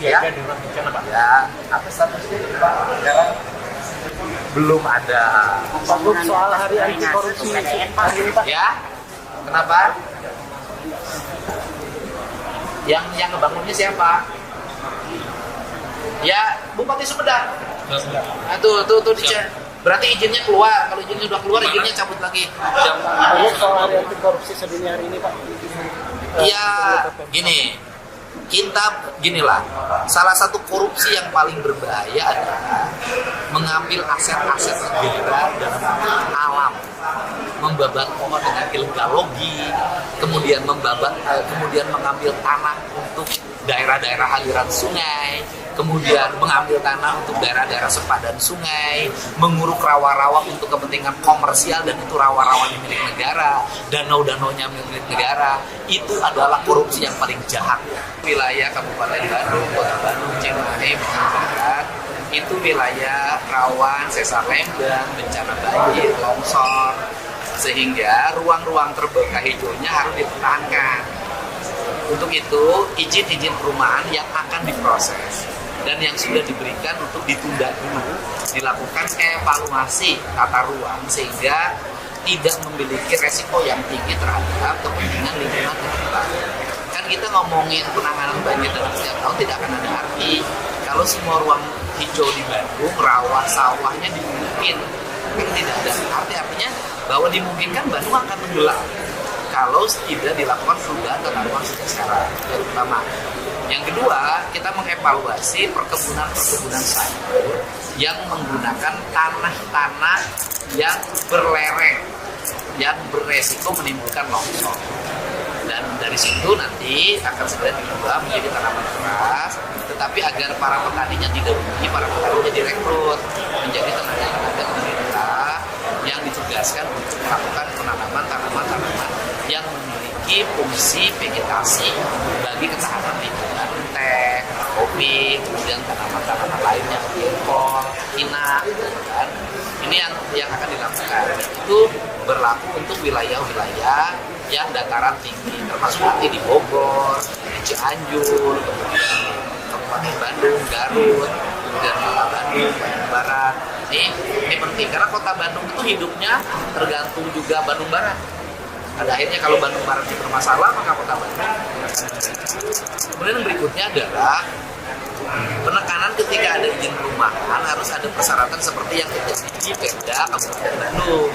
Ya, apa statusnya Pak? Sekarang belum ada. Soal hari anti korupsi hari ini Pak. Ya, kenapa? Yang ngebangunnya siapa? Ya, Bupati Sumedang. Nah, tuh dicek. Berarti izinnya keluar. Kalau izinnya sudah keluar, izinnya cabut lagi. Soal hari anti korupsi sedunia hari ini Pak. Iya, ginilah. Salah satu korupsi yang paling berbahaya adalah mengambil aset-aset negara dan alam, membabat pohon dengan illegal logging, kemudian mengambil tanah untuk daerah-daerah aliran sungai, kemudian mengambil tanah untuk daerah-daerah sepadan sungai, menguruk rawa-rawa untuk kepentingan komersial dan itu rawa-rawa milik negara, danau-danaunya milik negara. Itu adalah korupsi yang paling jahat. Wilayah Kabupaten Bandung, Kota Bandung, Cimahi, Barat, itu wilayah rawan sesar lembang, bencana banjir, longsor, sehingga ruang-ruang terbuka hijaunya harus dipertahankan. Untuk itu, izin-izin perumahan yang akan diproses dan yang sudah diberikan untuk ditunda dulu, dilakukan evaluasi tata ruang sehingga tidak memiliki resiko yang tinggi terhadap kepentingan lingkungan kita. Kan kita ngomongin penanganan banjir dalam setiap tahun tidak akan ada arti kalau semua ruang hijau di Bandung, rawa sawahnya dimungkinkan. Kan tidak ada arti, artinya bahwa dimungkinkan Bandung akan tenggelam kalau tidak dilakukan perubahan tata ruang sejak sekarang. Yang pertama. Yang kedua, kita mengevaluasi perkebunan sayur yang menggunakan tanah-tanah yang berlereng, yang beresiko menimbulkan longsor. Dan dari situ nanti akan segera diubah menjadi tanaman keras, tetapi agar para petaninya tidak rugi, para petaninya direkrut menjadi tenaga-tenaga pemerintah yang ditugaskan untuk melakukan penanaman tanaman-tanaman yang memiliki fungsi vegetasi bagi ketahanan lingkungan, teh, kopi, kemudian tanaman-tanaman lainnya, jengkol, pinang, kan? Ini yang akan dilakukan. Itu berlaku untuk wilayah-wilayah yang dataran tinggi, termasuk nanti di Bogor, di Cianjur, kemudian Kabupaten Bandung, Garut, kemudian Kota Bandung, Bandung Barat. Ini penting karena Kota Bandung itu hidupnya tergantung juga Bandung Barat. Pada akhirnya kalau Bandung Barat itu bermasalah, maka Kota Bandung. Kemudian berikutnya adalah penekanan ketika ada izin perumahan harus ada persyaratan seperti yang terjadi di Pemda Kabupaten Bandung,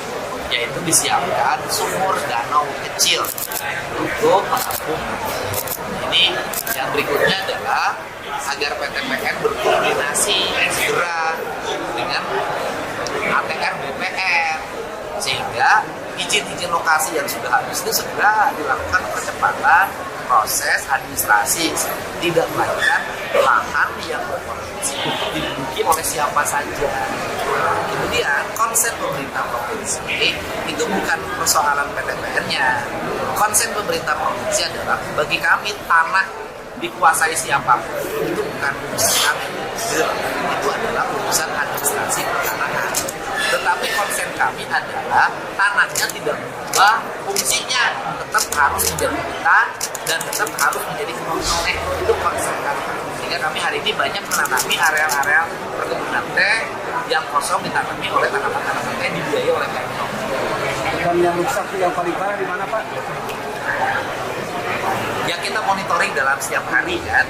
yaitu disiapkan sumur danau kecil untuk menampung. Ini yang berikutnya adalah agar PTPN berkoordinasi segera dengan ATR BPN sehingga izin-izin lokasi yang sudah habis itu segera dilakukan percepatan proses administrasi, tidak melainkan lahan yang berpotensi untuk diduduki oleh siapa saja. Kemudian konsep pemerintah provinsi itu bukan persoalan PTPN-nya. Konsep pemerintah provinsi adalah bagi kami tanah dikuasai siapapun itu bukan urusan itu adalah urusan administrasi pertanahan. Tetapi konsep kami adalah tanahnya tidak berubah fungsinya, tetap harus menjadi hutan dan tetap harus menjadi kebun teh. Itu konsep kami. Sehingga kami hari ini banyak menanami area-area perkebunan teh yang kosong ditanami oleh tanaman-tanaman teh dibiayai oleh Pemprov. Dan yang rusak yang paling parah di mana Pak? Ya kita monitoring dalam setiap hari kan,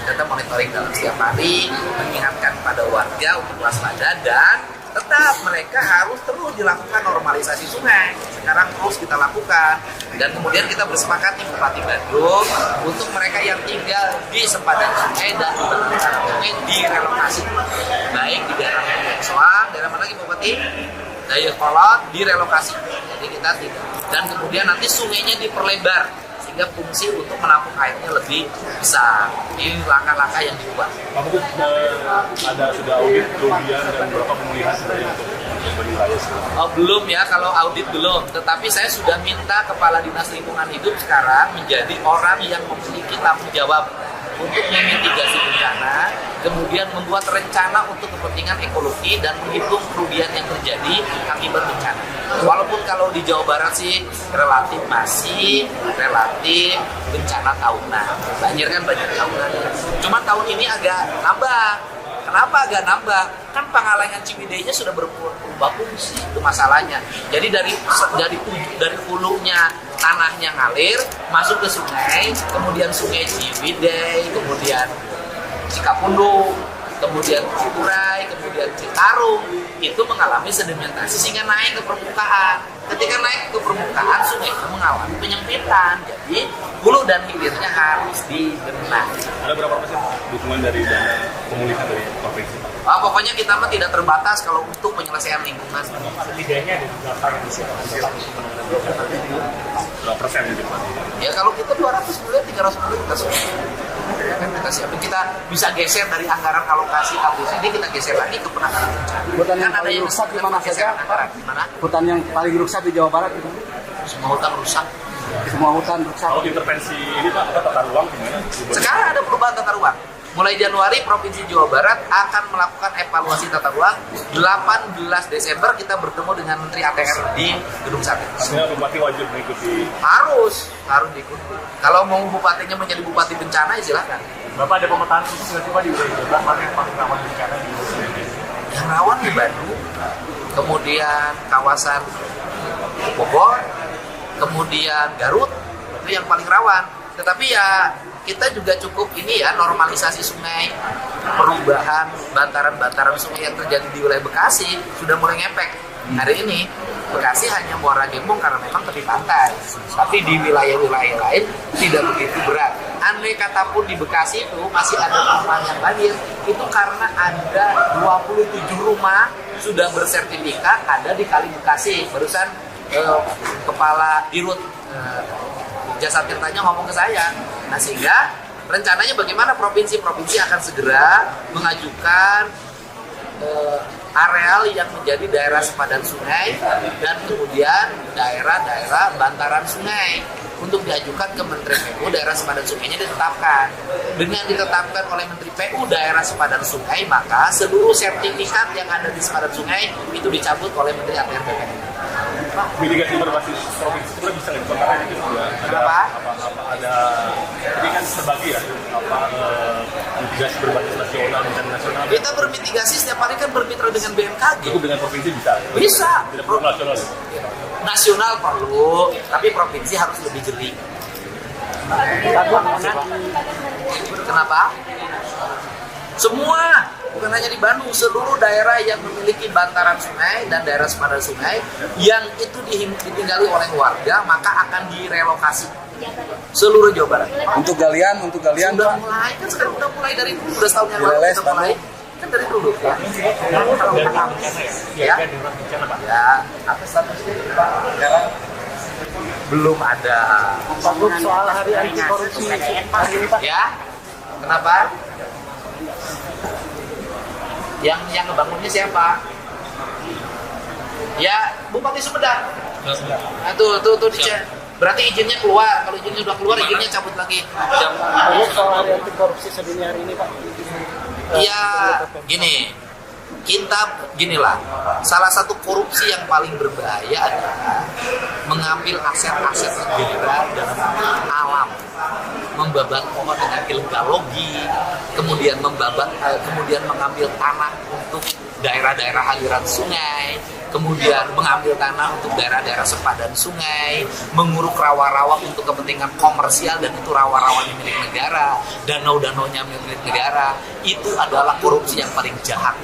kita monitoring dalam setiap hari, mengingatkan pada warga untuk waspada dan tetap mereka harus terus dilakukan normalisasi sungai. Sekarang terus kita lakukan dan kemudian kita bersepakat di Bupati Bandung untuk mereka yang tinggal di sempadan sungai dan di bantaran sungai direlokasi, baik di daerah Soang, daerah mana lagi Bupati? Dayakolot direlokasi. Jadi kita tidak. Dan kemudian nanti sungainya diperlebar sehingga fungsi untuk menampung airnya lebih besar. Ini langkah-langkah yang dibuat. Pak Bukit, ada sudah audit kerugian dan berapa pemulihan dari wilayah sekarang? Oh, belum ya, kalau audit belum. Tetapi saya sudah minta Kepala Dinas Lingkungan Hidup sekarang menjadi orang yang memiliki tanggung jawab untuk memitigasi bencana, kemudian membuat rencana untuk kepentingan ekologi dan menghitung kerugian yang terjadi akibat bencana. Walaupun kalau di Jawa Barat sih masih relatif bencana tahunan. Banjir kan banjir tahunan. Cuma tahun ini agak nambah. Kenapa agak nambah? Kan Pangalengan Ciwidey-nya sudah berubah fungsi, itu masalahnya. Jadi dari hulunya tanahnya ngalir masuk ke sungai, kemudian sungai Ciwidey, kemudian Cikapundung, kemudian Cikuray, kemudian Citarum, itu mengalami sedimentasi sehingga naik ke permukaan. Ketika naik ke permukaan, sungai itu mengalami penyempitan. Jadi hulu dan hilirnya harus dibenahi. Ada berapa persen dukungan dari dana pemulihan dari provinsi? Pokoknya kita mah tidak terbatas kalau untuk penyelesaian lingkungan. Setidaknya ada berapa yang disiapkan? Berapa persen gitu Pak? Ya kalau kita 200 miliar, 300 miliar kita sudah. Ya kan kita siapin, kita bisa geser dari anggaran alokasi APBD, kita geser lagi ke penanganan bencana. Hutan yang Kan ada paling yang rusak di disebut mana saja, pergeseran Pak? anggaran. Gimana? Hutan yang paling rusak di Jawa Barat itu? Semua hutan rusak. Semua hutan rusak. Kalau intervensi ini Pak, tata ruang gimana? Sekarang ada perubahan tata ruang. Mulai Januari, Provinsi Jawa Barat akan melakukan evaluasi tata ruang. 18 Desember kita bertemu dengan Menteri ATR di Gedung Sate. Artinya bupati wajib mengikuti. Harus diikuti. Kalau mau bupatinya menjadi bupati bencana, ya silakan. Bapak ada pemetaan khusus nggak sih Pak di wilayah Jawa Barat mana yang paling rawan bencana di wilayah? Yang rawan di Bandung, kemudian kawasan Bogor, kemudian Garut, itu yang paling rawan. Tetapi ya kita juga cukup ini ya, normalisasi sungai, perubahan bantaran-bantaran sungai yang terjadi di wilayah Bekasi sudah mulai ngepek. Hari ini Bekasi hanya muara gembong karena memang tepi pantai, tapi di wilayah-wilayah lain tidak begitu berat. Andai kata pun di Bekasi itu masih ada perumahan yang banjir, itu karena ada 27 rumah sudah bersertifikat ada di Kali Bekasi. Barusan Kepala Dirut Jasa Tirtanya ngomong ke saya. Nah sehingga rencananya bagaimana provinsi-provinsi akan segera mengajukan areal yang menjadi daerah sepadan sungai dan kemudian daerah-daerah bantaran sungai untuk diajukan ke Menteri PU. Daerah sepadan sungainya ditetapkan. Dengan ditetapkan oleh Menteri PU daerah sepadan sungai, maka seluruh sertifikat yang ada di sepadan sungai itu dicabut oleh Menteri ATR BPN. Mitigasi berbasis provinsi sebenarnya bisa nggak dicontohkan itu juga ada ini kan terbagi ya mitigasi berbasis nasional dan nasional. Kita bermitigasi setiap hari kan bermitra dengan BMKG. Cukup dengan provinsi bisa. Bisa. Tidak perlu nasional. Nasional perlu, tapi provinsi harus lebih jeli. Kenapa? Semua, bukan hanya di Bandung, seluruh daerah yang memiliki bantaran sungai dan daerah sepadan sungai yang itu ditinggali oleh warga, maka akan direlokasi seluruh Jawa Barat. Untuk galian Sudah mulai, kan sekarang udah mulai dari dulu, udah setahun yang lalu Wilayah udah mulai. Kan dari dulu ya. Ya, apa statusnya Pak? Sekarang belum ada. Untuk soal hari anti korupsi hari ini Pak. Ya, kenapa? Yang ngebangunnya siapa? Ya, Bupati Sumedang. Nah, tuh dicek. Berarti izinnya keluar. Kalau izinnya udah keluar, izinnya cabut lagi. Untuk soal hari anti korupsi sedunia hari ini Pak. Ya, ginilah. Salah satu korupsi yang paling berbahaya adalah mengambil aset-aset negara dalam alam, membabat pohon dengan illegal logging, kemudian mengambil tanah untuk daerah-daerah aliran sungai, kemudian mengambil tanah untuk daerah-daerah sepadan sungai, menguruk rawa-rawa untuk kepentingan komersial dan itu rawa-rawanya milik negara, danau-danaunya milik negara. Itu adalah korupsi yang paling jahat.